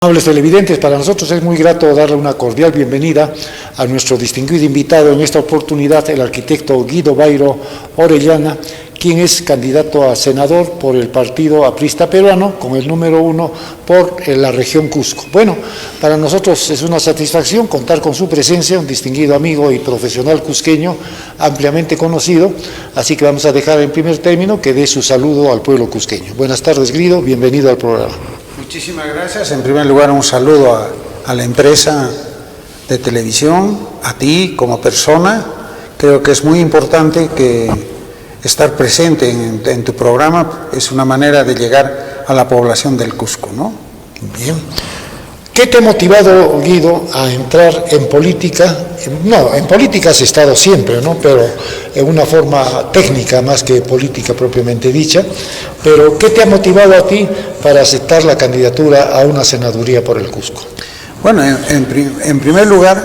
Amables televidentes, para nosotros es muy grato darle una cordial bienvenida a nuestro distinguido invitado en esta oportunidad, el arquitecto Guido Bairo Orellana, quien es candidato a senador por el Partido Aprista Peruano, con el número 1 por la región Cusco. Bueno, para nosotros es una satisfacción contar con su presencia, un distinguido amigo y profesional cusqueño, ampliamente conocido, así que vamos a dejar en primer término que dé su saludo al pueblo cusqueño. Buenas tardes, Guido, bienvenido al programa. Muchísimas gracias. En primer lugar, un saludo a la empresa de televisión, a ti como persona. Creo que es muy importante que estar presente en tu programa es una manera de llegar a la población del Cusco, ¿no? Bien. ¿Qué te ha motivado, Guido, a entrar en política? No, en política has estado siempre, ¿no? Pero en una forma técnica más que política propiamente dicha. Pero ¿qué te ha motivado a ti para aceptar la candidatura a una senaduría por el Cusco? Bueno, en primer lugar,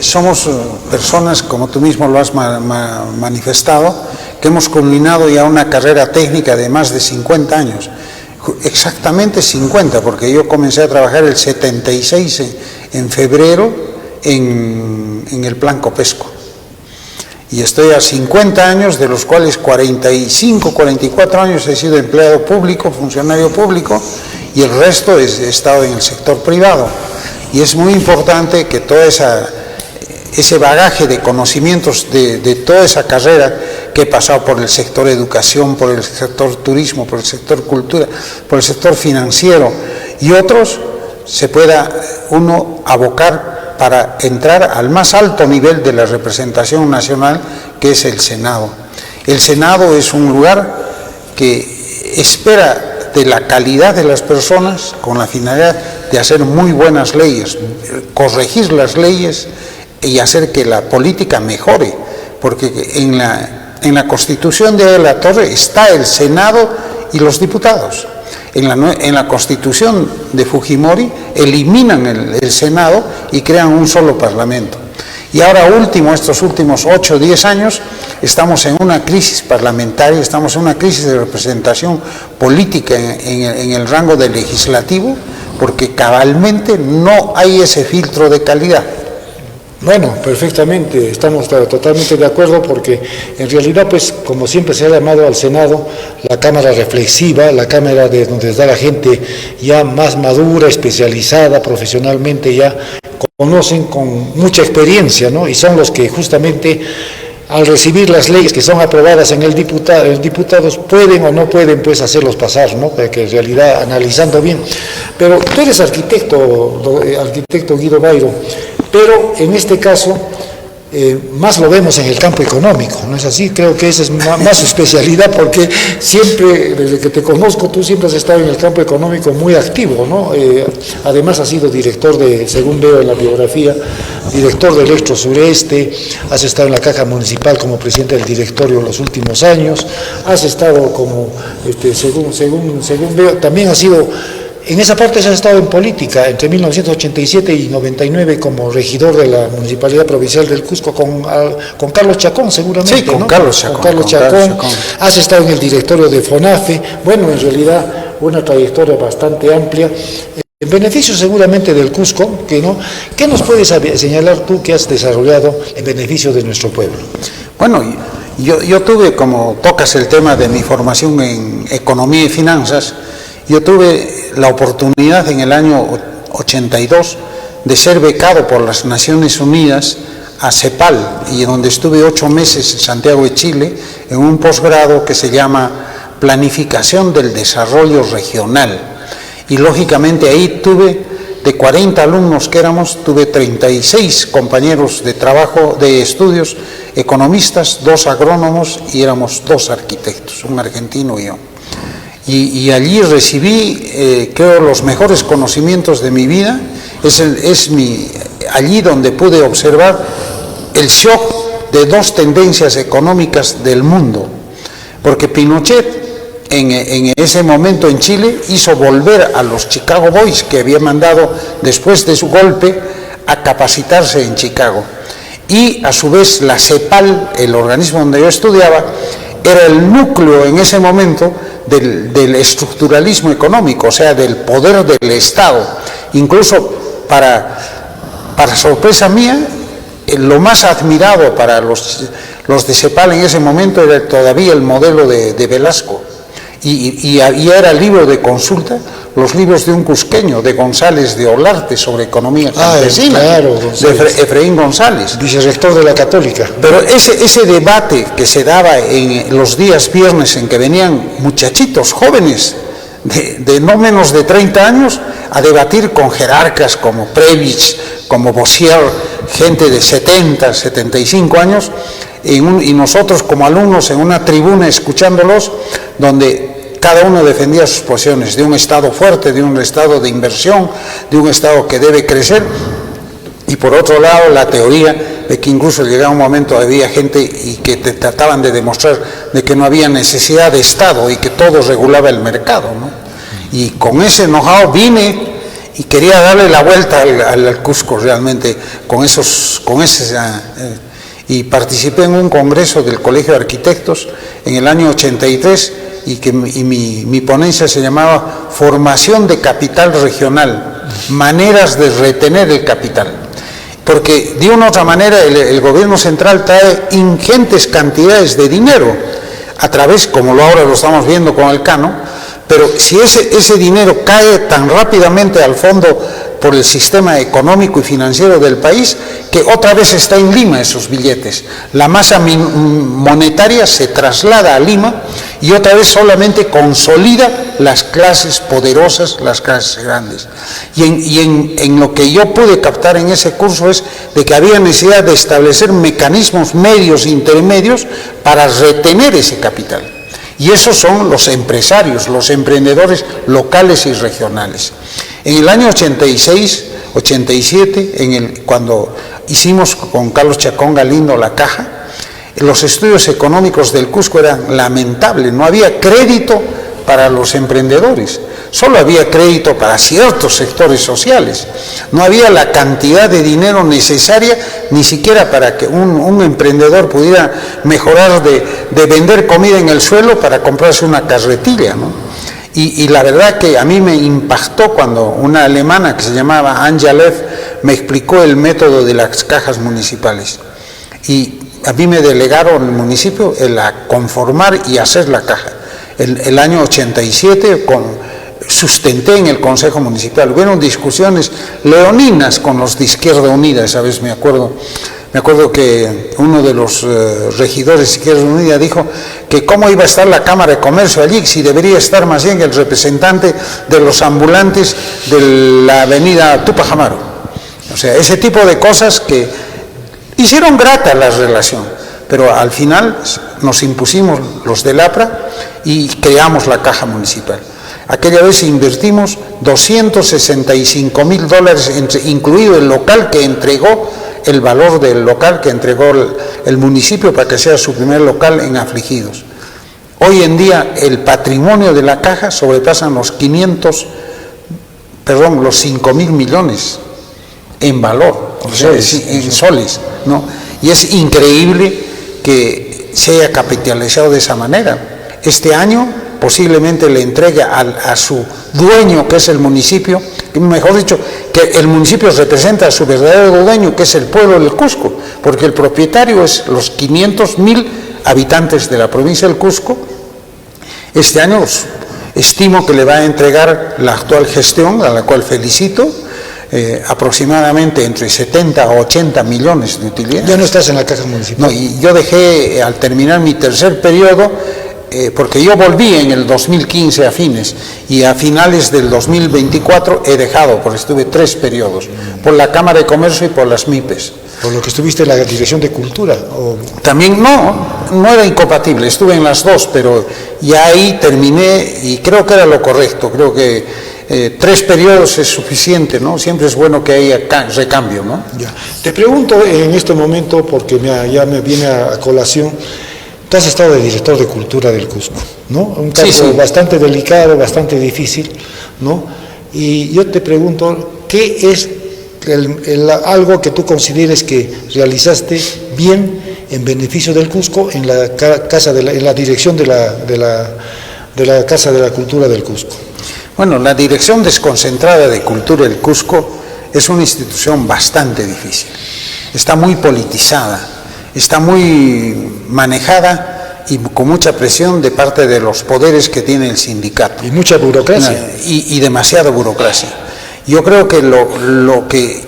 somos personas, como tú mismo lo has manifestado, que hemos culminado ya una carrera técnica de más de 50 años. Exactamente 50, porque yo comencé a trabajar el 76 en febrero en el Plan Copesco. Y estoy a 50 años, de los cuales 45, 44 años he sido empleado público, funcionario público, y el resto he estado en el sector privado. Y es muy importante que todo ese bagaje de conocimientos de toda esa carrera que he pasado por el sector educación, por el sector turismo, por el sector cultura, por el sector financiero y otros, se pueda uno abocar para entrar al más alto nivel de la representación nacional, que es el Senado. El Senado es un lugar que espera de la calidad de las personas con la finalidad de hacer muy buenas leyes, corregir las leyes y hacer que la política mejore, porque en la Constitución de la Torre está el Senado y los diputados. En la Constitución de Fujimori eliminan el Senado y crean un solo Parlamento. Y ahora estos últimos 8 o 10 años, estamos en una crisis parlamentaria, estamos en una crisis de representación política en el rango del legislativo, porque cabalmente no hay ese filtro de calidad. Bueno, perfectamente, estamos totalmente de acuerdo, porque en realidad, pues, como siempre se ha llamado al Senado, la Cámara reflexiva, la Cámara donde está la gente ya más madura, especializada, profesionalmente ya conocen con mucha experiencia, ¿no? Y son los que justamente al recibir las leyes que son aprobadas en los diputados pueden o no pueden pues hacerlos pasar, ¿no? Para que en realidad analizando bien. Pero tú eres arquitecto Guido Bairo, pero en este caso más lo vemos en el campo económico, ¿no es así? Creo que esa es más su especialidad, porque siempre, desde que te conozco, tú siempre has estado en el campo económico muy activo, ¿no? Además has sido director según veo en la biografía, director de Electro Sureste, has estado en la Caja Municipal como presidente del directorio en los últimos años, has estado como, según veo, también has sido... En esa parte has estado en política, entre 1987 y 99 como regidor de la Municipalidad Provincial del Cusco con Carlos Chacón, seguramente. Sí, con, ¿no? Carlos Chacón. Has estado en el directorio de FONAFE. Bueno, en realidad una trayectoria bastante amplia, en beneficio seguramente del Cusco, ¿no? ¿Qué nos puedes señalar tú que has desarrollado en beneficio de nuestro pueblo? Bueno, yo tuve, como tocas el tema de mi formación en economía y finanzas, yo tuve la oportunidad en el año 82 de ser becado por las Naciones Unidas a CEPAL, y donde estuve 8 meses en Santiago de Chile en un posgrado que se llama Planificación del Desarrollo Regional. Y lógicamente ahí tuve, de 40 alumnos que éramos, tuve 36 compañeros de trabajo, de estudios, economistas, 2 agrónomos y éramos 2 arquitectos, un argentino y yo. Y allí recibí, creo, los mejores conocimientos de mi vida. Allí donde pude observar el shock de 2 tendencias económicas del mundo, porque Pinochet en ese momento en Chile hizo volver a los Chicago Boys, que había mandado después de su golpe a capacitarse en Chicago, y a su vez la CEPAL, el organismo donde yo estudiaba, era el núcleo en ese momento del estructuralismo económico, o sea, del poder del Estado. Incluso para sorpresa mía, lo más admirado para los de CEPAL en ese momento era todavía el modelo de Velasco. Y era el libro de consulta, los libros de un cusqueño, de González de Olarte, sobre economía campesina, claro, de Efraín González. Vicerrector de la Católica. Pero ese debate que se daba en los días viernes en que venían muchachitos jóvenes de no menos de 30 años a debatir con jerarcas como Previch, como Bossier, gente de 70, 75 años, y nosotros como alumnos en una tribuna escuchándolos, donde cada uno defendía sus posiciones, de un Estado fuerte, de un Estado de inversión, de un Estado que debe crecer, y por otro lado la teoría de que incluso llegaba un momento, había gente y que te trataban de demostrar de que no había necesidad de Estado y que todo regulaba el mercado, ¿no? Y con ese know-how vine y quería darle la vuelta al Cusco realmente, y participé en un congreso del Colegio de Arquitectos en el año 83 y mi ponencia se llamaba Formación de Capital Regional, maneras de retener el capital. Porque de una u otra manera el gobierno central trae ingentes cantidades de dinero a través, como ahora lo estamos viendo con el Cano, pero si ese dinero cae tan rápidamente al fondo por el sistema económico y financiero del país, que otra vez está en Lima esos billetes. La masa monetaria se traslada a Lima y otra vez solamente consolida las clases poderosas, las clases grandes. Y en lo que yo pude captar en ese curso es de que había necesidad de establecer mecanismos medios e intermedios para retener ese capital. Y esos son los empresarios, los emprendedores locales y regionales. En el año 86, 87, cuando hicimos con Carlos Chacón Galindo la caja, los estudios económicos del Cusco eran lamentables, no había crédito para los emprendedores, solo había crédito para ciertos sectores sociales, no había la cantidad de dinero necesaria ni siquiera para que un emprendedor pudiera mejorar de vender comida en el suelo para comprarse una carretilla, ¿no? Y la verdad que a mí me impactó cuando una alemana que se llamaba Anja Leff me explicó el método de las cajas municipales. Y a mí me delegaron el municipio a conformar y hacer la caja. El año 87 sustenté en el Consejo Municipal. Hubieron discusiones leoninas con los de Izquierda Unida, esa vez me acuerdo que uno de los regidores de Izquierda Unida dijo que cómo iba a estar la Cámara de Comercio allí, si debería estar más bien el representante de los ambulantes de la avenida Tupac Amaru. O sea, ese tipo de cosas que hicieron grata la relación, pero al final nos impusimos los del APRA y creamos la caja municipal. Aquella vez invertimos $265,000, incluido el local que entregó, el valor del local que entregó el municipio para que sea su primer local en Afligidos. Hoy en día el patrimonio de la caja sobrepasan los 5.000 millones en valor, o sea, en soles, ¿no? Y es increíble que se haya capitalizado de esa manera. Este año posiblemente le entrega a su dueño, que es el municipio, mejor dicho, que el municipio representa a su verdadero dueño, que es el pueblo del Cusco, porque el propietario es los 500,000 habitantes de la provincia del Cusco. Este año estimo que le va a entregar la actual gestión, a la cual felicito, aproximadamente entre 70 o 80 millones de utilidades. Ya no estás en la caja municipal. No, y yo dejé, al terminar mi tercer periodo, porque yo volví en el 2015 a fines, y a finales del 2024 he dejado, porque estuve 3 periodos, por la Cámara de Comercio y por las MIPES. Por lo que estuviste en la Dirección de Cultura. También no era incompatible, estuve en las dos, pero ya ahí terminé y creo que era lo correcto. Creo que 3 periodos es suficiente, ¿no? Siempre es bueno que haya recambio, ¿no? Ya. Te pregunto en este momento, porque ya me viene a colación, tú has estado de director de Cultura del Cusco, ¿no? Un caso bastante delicado, bastante difícil, ¿no? Y yo te pregunto, ¿qué es algo que tú consideres que realizaste bien en beneficio del Cusco en la en la dirección de la Casa de la Cultura del Cusco? Bueno, la Dirección Desconcentrada de Cultura del Cusco es una institución bastante difícil. Está muy politizada, está muy manejada y con mucha presión de parte de los poderes que tiene el sindicato. Y mucha burocracia. Y demasiada burocracia. Yo creo que lo que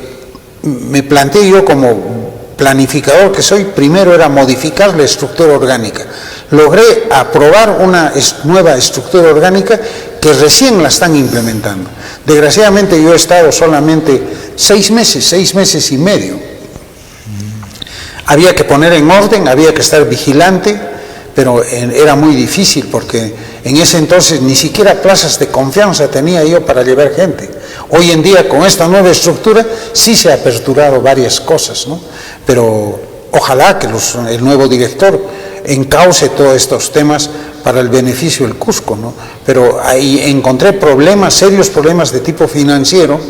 me planteé yo como planificador que soy, primero era modificar la estructura orgánica. Logré aprobar una nueva estructura orgánica que recién la están implementando. Desgraciadamente yo he estado solamente 6 meses y medio. Había que poner en orden, había que estar vigilante, pero era muy difícil porque en ese entonces ni siquiera plazas de confianza tenía yo para llevar gente. Hoy en día con esta nueva estructura sí se ha aperturado varias cosas, ¿no? Pero ojalá que el nuevo director encauce todos estos temas para el beneficio del Cusco, ¿no? Pero ahí encontré serios problemas de tipo financiero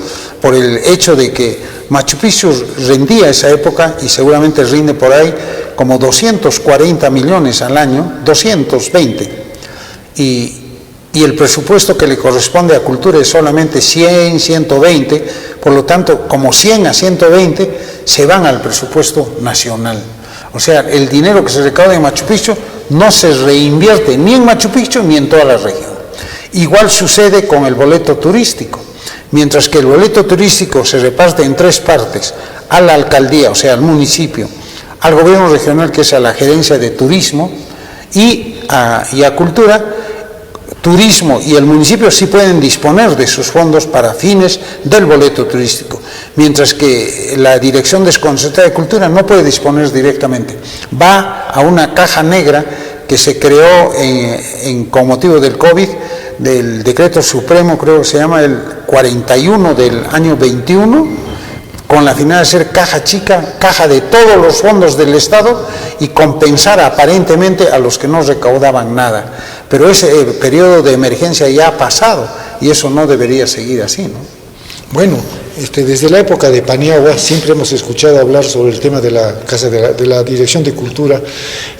por el hecho de que Machu Picchu rendía esa época y seguramente rinde por ahí como 240 millones al año, 220, y el presupuesto que le corresponde a cultura es solamente 100, 120, por lo tanto, como 100 a 120 se van al presupuesto nacional. O sea, el dinero que se recauda en Machu Picchu no se reinvierte ni en Machu Picchu ni en toda la región. Igual sucede con el boleto turístico. Mientras que el boleto turístico se reparte en 3 partes, a la alcaldía, o sea, al municipio, al gobierno regional, que es a la gerencia de turismo, y a cultura. Turismo y el municipio sí pueden disponer de sus fondos para fines del boleto turístico, mientras que la Dirección Desconcentrada de Cultura no puede disponer directamente. Va a una caja negra que se creó con motivo del COVID, del decreto supremo, creo que se llama el 41 del año 21, con la finalidad de ser caja chica, caja de todos los fondos del Estado y compensar aparentemente a los que no recaudaban nada. Pero ese periodo de emergencia ya ha pasado y eso no debería seguir así, ¿no? Bueno, desde la época de Paniagua siempre hemos escuchado hablar sobre el tema de la Casa de la Dirección de Cultura,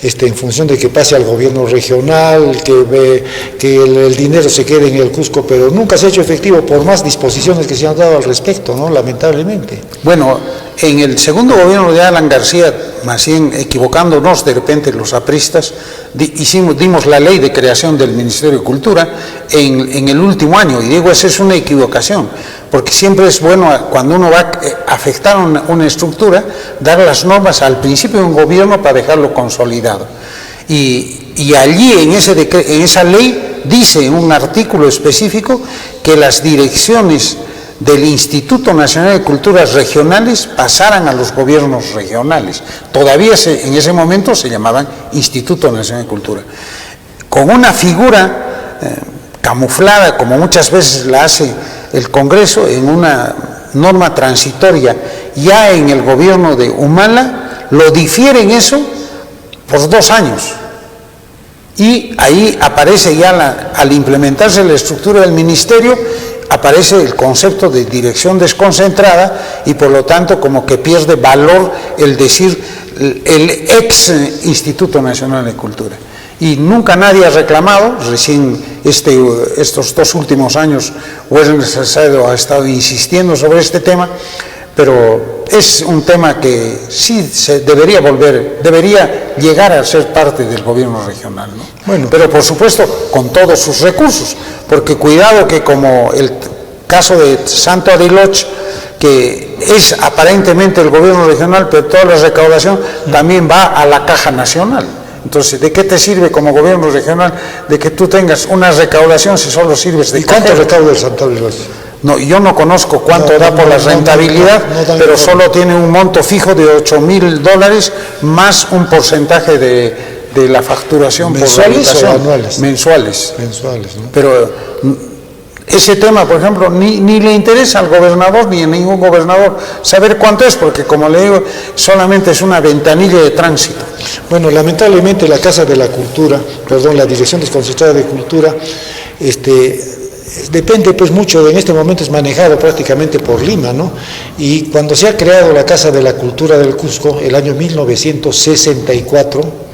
en función de que pase al gobierno regional, que el dinero se quede en el Cusco, pero nunca se ha hecho efectivo por más disposiciones que se han dado al respecto, ¿no? Lamentablemente. Bueno, en el segundo gobierno de Alan García, más bien equivocándonos de repente los apristas, dimos la ley de creación del Ministerio de Cultura en el último año, y digo, esa es una equivocación, porque siempre es bueno cuando uno va a afectar una estructura, dar las normas al principio de un gobierno para dejarlo consolidado. Y allí en esa ley dice en un artículo específico que las direcciones del Instituto Nacional de Culturas Regionales pasaran a los gobiernos regionales. Todavía en ese momento se llamaban Instituto Nacional de Cultura. Con una figura camuflada, como muchas veces la hace el Congreso, en una norma transitoria, ya en el gobierno de Humala, lo difieren eso por 2 años. Y ahí aparece ya, al implementarse la estructura del ministerio, aparece el concepto de dirección desconcentrada y por lo tanto como que pierde valor el decir el ex Instituto Nacional de Cultura. Y nunca nadie ha reclamado, recién estos 2 últimos años Werner Salcedo ha estado insistiendo sobre este tema, pero es un tema que sí se debería llegar a ser parte del gobierno regional, ¿no? Bueno, pero por supuesto con todos sus recursos, porque cuidado que como el caso de Santo Adiloch, que es aparentemente el gobierno regional, pero toda la recaudación también va a la caja nacional. Entonces, ¿de qué te sirve como gobierno regional de que tú tengas una recaudación si solo sirves de... ¿Y cuánto recauda el Santo Adiloch? No, yo no conozco cuánto da por la rentabilidad, pero solo tiene un monto fijo de $8,000 más un porcentaje de la facturación. ¿Mensuales o anuales? Mensuales. Mensuales, ¿no? Pero ese tema, por ejemplo, ni le interesa al gobernador ni a ningún gobernador saber cuánto es, porque como le digo, solamente es una ventanilla de tránsito. Bueno, lamentablemente la Casa de la Cultura, la Dirección Desconcentrada de Cultura, depende pues mucho, en este momento es manejado prácticamente por Lima, ¿no? Y cuando se ha creado la Casa de la Cultura del Cusco, el año 1964,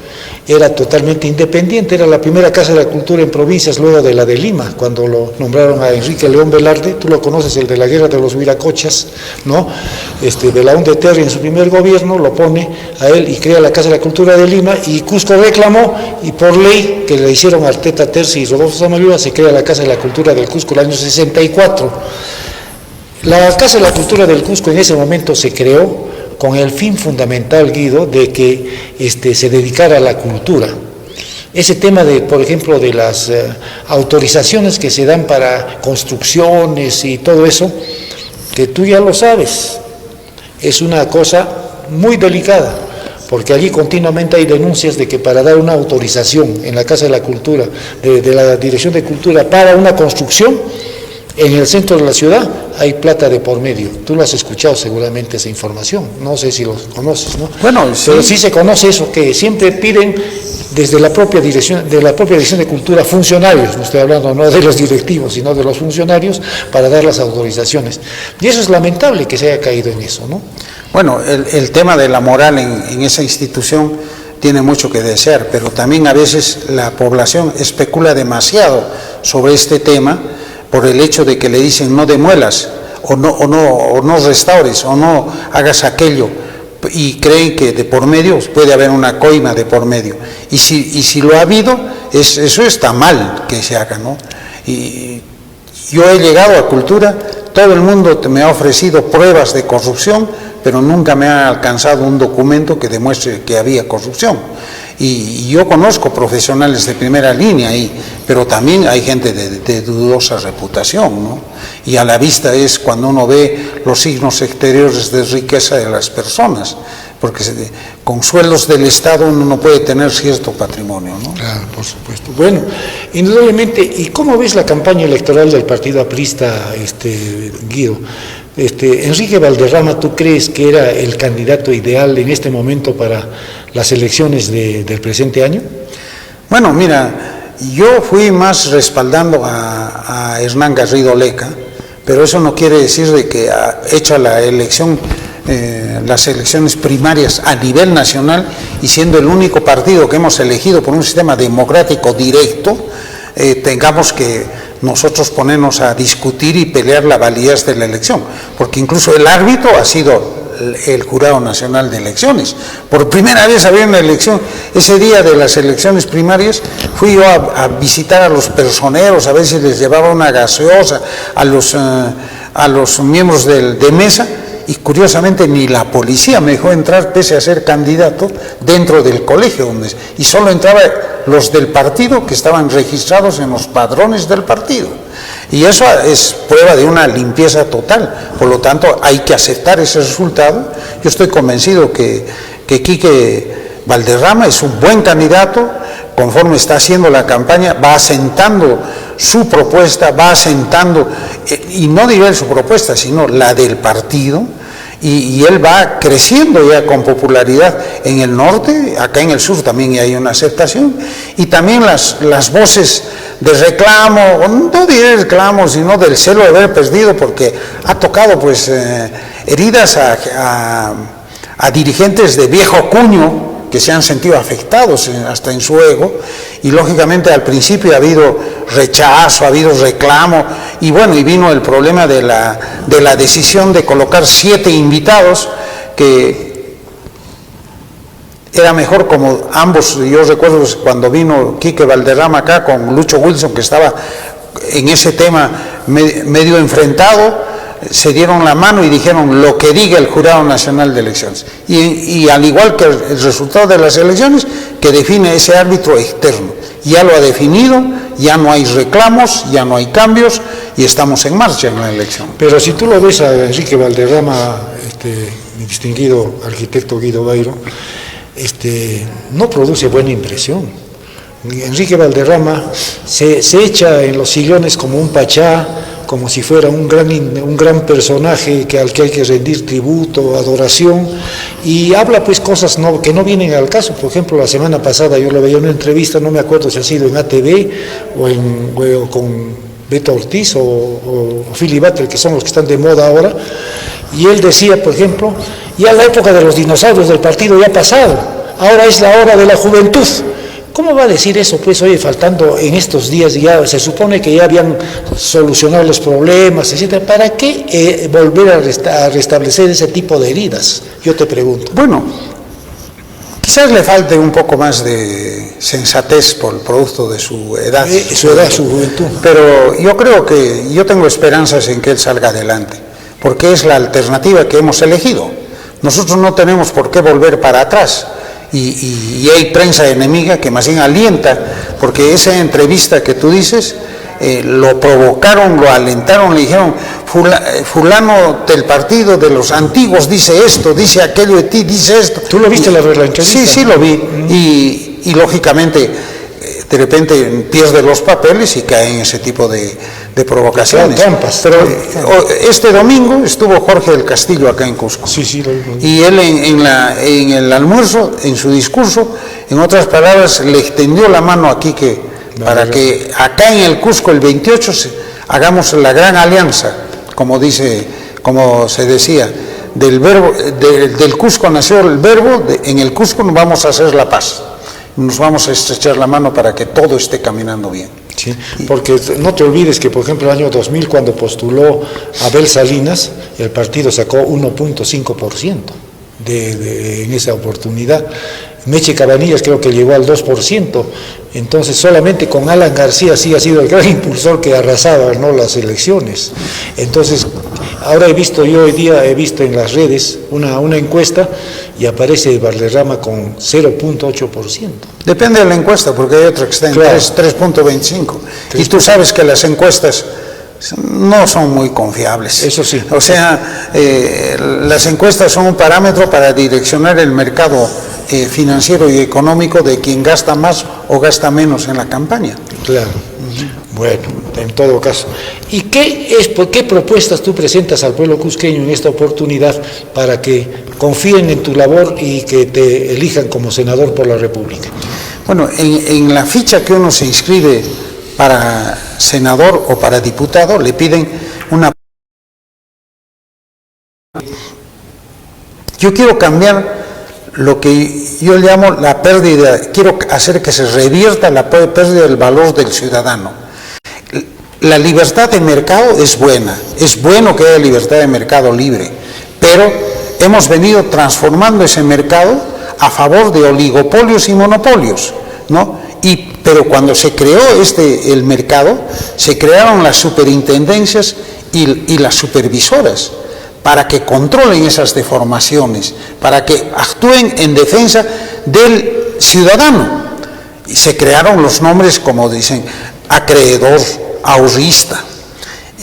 era totalmente independiente, era la primera Casa de la Cultura en provincias luego de la de Lima, cuando lo nombraron a Enrique León Velarde, tú lo conoces, el de la Guerra de los Viracochas, ¿no? Belaúnde de Terry en su primer gobierno lo pone a él y crea la Casa de la Cultura de Lima, y Cusco reclamó, y por ley que le hicieron Arteta Terzi y Rodolfo Samayoa, se crea la Casa de la Cultura del Cusco el año 64. La Casa de la Cultura del Cusco en ese momento se creó con el fin fundamental, Guido, de que se dedicara a la cultura. Ese tema de, por ejemplo, de las autorizaciones que se dan para construcciones y todo eso, que tú ya lo sabes, es una cosa muy delicada, porque allí continuamente hay denuncias de que para dar una autorización en la Casa de la Cultura, de la Dirección de Cultura, para una construcción, en el centro de la ciudad hay plata de por medio. Tú lo has escuchado seguramente esa información, no sé si lo conoces, ¿no? Bueno, sí. Pero sí se conoce eso, que siempre piden desde la propia Dirección de Cultura funcionarios, no estoy hablando no de los directivos, sino de los funcionarios, para dar las autorizaciones. Y eso es lamentable que se haya caído en eso, ¿no? Bueno, el tema de la moral en esa institución tiene mucho que desear, pero también a veces la población especula demasiado sobre este tema, por el hecho de que le dicen no demuelas, o no restaures, o no hagas aquello, y creen que de por medio puede haber una coima de por medio. Y si lo ha habido, eso está mal que se haga, ¿no? Y yo he llegado a cultura, todo el mundo me ha ofrecido pruebas de corrupción, pero nunca me ha alcanzado un documento que demuestre que había corrupción. Y yo conozco profesionales de primera línea ahí, pero también hay gente de dudosa reputación, ¿no? Y a la vista es cuando uno ve los signos exteriores de riqueza de las personas, porque con sueldos del Estado uno no puede tener cierto patrimonio, ¿no? Claro, por supuesto. Bueno, indudablemente, ¿y cómo ves la campaña electoral del partido aprista, Guido? Enrique Valderrama, ¿tú crees que era el candidato ideal en este momento para las elecciones del presente año? Bueno, mira, yo fui más respaldando a Hernán Garrido Leca, pero eso no quiere decir de que hecha la elección, las elecciones primarias a nivel nacional, y siendo el único partido que hemos elegido por un sistema democrático directo, tengamos que nosotros ponernos a discutir y pelear la validez de la elección, porque incluso el árbitro ha sido el Jurado Nacional de Elecciones. Por primera vez había una elección. Ese día de las elecciones primarias fui yo a visitar a los personeros, a ver si les llevaba una gaseosa a los miembros de mesa, y curiosamente ni la policía me dejó entrar pese a ser candidato dentro del colegio, y solo entraba los del partido que estaban registrados en los padrones del partido, y eso es prueba de una limpieza total. Por lo tanto hay que aceptar ese resultado. Yo estoy convencido que Quique Valderrama es un buen candidato. Conforme está haciendo la campaña, va asentando su propuesta, va asentando, y no diré su propuesta, sino la del partido, y él va creciendo ya con popularidad en el norte. Acá en el sur también hay una aceptación, y también las voces de reclamo, no diré reclamo, sino del celo de haber perdido, porque ha tocado pues heridas a dirigentes de viejo cuño, que se han sentido afectados hasta en su ego, y lógicamente al principio ha habido rechazo, ha habido reclamo, y bueno, y vino el problema de la decisión de colocar 7 invitados, que era mejor, como ambos, yo recuerdo cuando vino Quique Valderrama acá con Lucho Wilson, que estaba en ese tema medio enfrentado, se dieron la mano y dijeron lo que diga el Jurado Nacional de Elecciones, y al igual que el resultado de las elecciones, que define ese árbitro externo, ya lo ha definido, ya no hay reclamos, ya no hay cambios, y estamos en marcha en la elección. Pero si tú lo ves a Enrique Valderrama, mi distinguido arquitecto Guido Bairo, no produce buena impresión. Enrique Valderrama se echa en los sillones como un pachá, como si fuera un gran personaje al que hay que rendir tributo, adoración, y habla pues cosas que no vienen al caso. Por ejemplo, la semana pasada yo lo veía en una entrevista, no me acuerdo si ha sido en ATV o con Beto Ortiz o Philly Butler, que son los que están de moda ahora, y él decía, por ejemplo, ya la época de los dinosaurios del partido ya ha pasado, ahora es la hora de la juventud. ¿Cómo va a decir eso? Pues oye, faltando en estos días, ya se supone que ya habían solucionado los problemas, etcétera. ¿Para qué volver a restablecer ese tipo de heridas? Yo te pregunto. Bueno, quizás le falte un poco más de sensatez por el producto de su edad. Su juventud. Pero yo creo que yo tengo esperanzas en que él salga adelante, porque es la alternativa que hemos elegido. Nosotros no tenemos por qué volver para atrás. Y hay prensa enemiga que más bien alienta, porque esa entrevista que tú dices, lo provocaron, lo alentaron, le dijeron, fulano del partido de los antiguos dice esto, dice aquello de ti, dice esto. ¿Tú lo viste la entrevista? Sí, lo vi. Y lógicamente, de repente pierde los papeles y cae en ese tipo de provocaciones. Pero este domingo estuvo Jorge del Castillo acá en Cusco. Sí, lo vi. Y él en el almuerzo, en su discurso, en otras palabras, le extendió la mano aquí para que acá en el Cusco el 28 hagamos la gran alianza, como se decía, del Cusco nació el verbo, en el Cusco nos vamos a hacer la paz. Nos vamos a estrechar la mano para que todo esté caminando bien. Sí, porque no te olvides que, por ejemplo, el año 2000, cuando postuló Abel Salinas, el partido sacó 1.5% en esa oportunidad. Meche Cabanillas creo que llegó al 2%. Entonces, solamente con Alan García sí ha sido el gran impulsor que arrasaba, ¿no?, las elecciones. Entonces, ahora hoy día he visto en las redes una encuesta y aparece Valderrama con 0.8%. Depende de la encuesta, porque hay otra que está en 3.25. Y tú sabes que las encuestas no son muy confiables. Eso sí. O sea, las encuestas son un parámetro para direccionar el mercado financiero y económico de quien gasta más o gasta menos en la campaña. Claro. Bueno, en todo caso. ¿Y qué propuestas tú presentas al pueblo cusqueño en esta oportunidad para que confíen en tu labor y que te elijan como senador por la República? Bueno, en la ficha que uno se inscribe para senador o para diputado, le piden una... Yo quiero cambiar lo que yo llamo la pérdida, quiero hacer que se revierta la pérdida del valor del ciudadano. La libertad de mercado es buena, es bueno que haya libertad de mercado libre, pero hemos venido transformando ese mercado a favor de oligopolios y monopolios, ¿no? Pero cuando se creó el mercado, se crearon las superintendencias y las supervisoras para que controlen esas deformaciones, para que actúen en defensa del ciudadano. Y se crearon los nombres, como dicen, acreedor, ahorrista,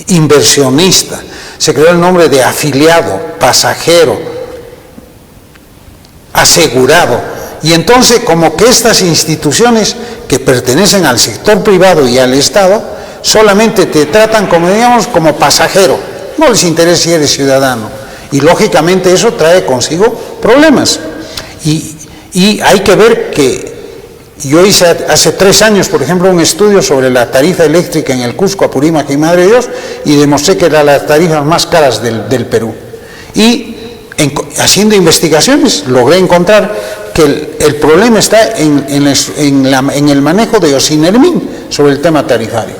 inversionista, se creó el nombre de afiliado, pasajero, asegurado. Y entonces, como que estas instituciones que pertenecen al sector privado y al Estado, solamente te tratan como pasajero, no les interesa si eres ciudadano. Y lógicamente eso trae consigo problemas. Y hay que ver que yo hice hace 3 años, por ejemplo, un estudio sobre la tarifa eléctrica en el Cusco, Apurímac y Madre de Dios, y demostré que eran las tarifas más caras del Perú. Y haciendo investigaciones logré encontrar que el problema está en el manejo de Osinermin sobre el tema tarifario.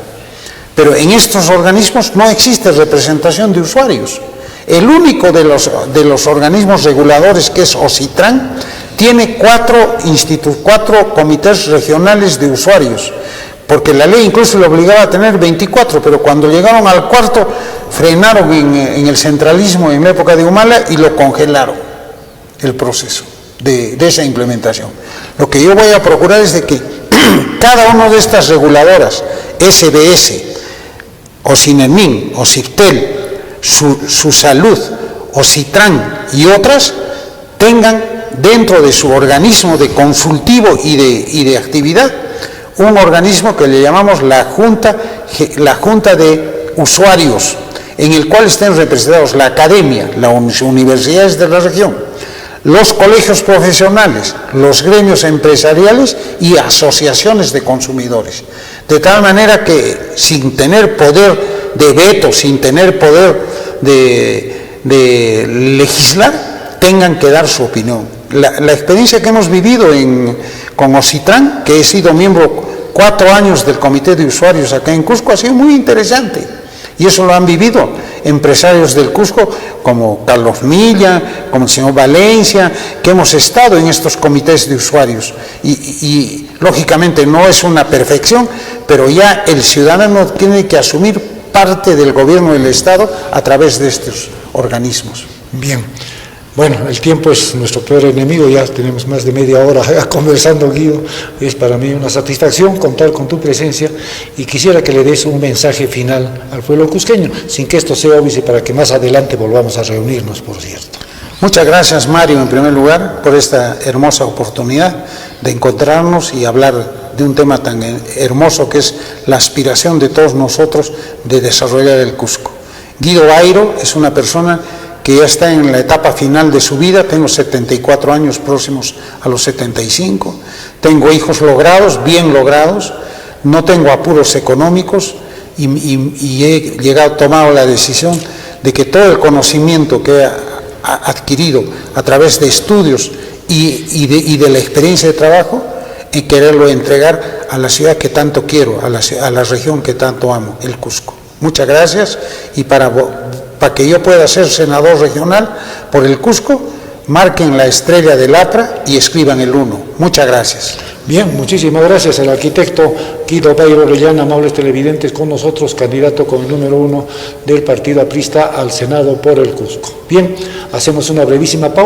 Pero en estos organismos no existe representación de usuarios. El único de los organismos reguladores, que es Ocitran, tiene 4 comités regionales de usuarios, porque la ley incluso le obligaba a tener 24, pero cuando llegaron al 4 frenaron en el centralismo en la época de Humala y lo congelaron, el proceso de esa implementación. Lo que yo voy a procurar es de que cada una de estas reguladoras, SBS, Osinermin, Ociptel, su salud, Ocitran y otras, tengan dentro de su organismo de consultivo y de actividad un organismo que le llamamos la Junta de Usuarios, en el cual estén representados la academia, las universidades de la región, los colegios profesionales, los gremios empresariales y asociaciones de consumidores. De tal manera que sin tener poder de veto, sin tener poder de legislar, tengan que dar su opinión. La experiencia que hemos vivido con Ocitran, que he sido miembro 4 años del Comité de Usuarios acá en Cusco, ha sido muy interesante. Y eso lo han vivido empresarios del Cusco como Carlos Milla, como el señor Valencia, que hemos estado en estos comités de usuarios. Y lógicamente no es una perfección, pero ya el ciudadano tiene que asumir parte del gobierno del Estado a través de estos organismos. Bien. Bueno, el tiempo es nuestro peor enemigo, ya tenemos más de media hora conversando, Guido. Es para mí una satisfacción contar con tu presencia y quisiera que le des un mensaje final al pueblo cusqueño, sin que esto sea obvio y para que más adelante volvamos a reunirnos, por cierto. Muchas gracias, Mario, en primer lugar, por esta hermosa oportunidad de encontrarnos y hablar de un tema tan hermoso que es la aspiración de todos nosotros de desarrollar el Cusco. Guido Bairo es una persona que ya está en la etapa final de su vida. Tengo 74 años, próximos a los 75, tengo hijos logrados, bien logrados, no tengo apuros económicos y he tomado la decisión de que todo el conocimiento que he adquirido a través de estudios y de la experiencia de trabajo, en quererlo entregar a la ciudad que tanto quiero, a la región que tanto amo, el Cusco. Muchas gracias, y para que yo pueda ser senador regional por el Cusco, marquen la estrella del APRA y escriban el 1. Muchas gracias. Bien, muchísimas gracias al arquitecto Guido Bairo Orellana, amables televidentes, con nosotros, candidato con el número 1 del partido aprista al Senado por el Cusco. Bien, hacemos una brevísima pausa.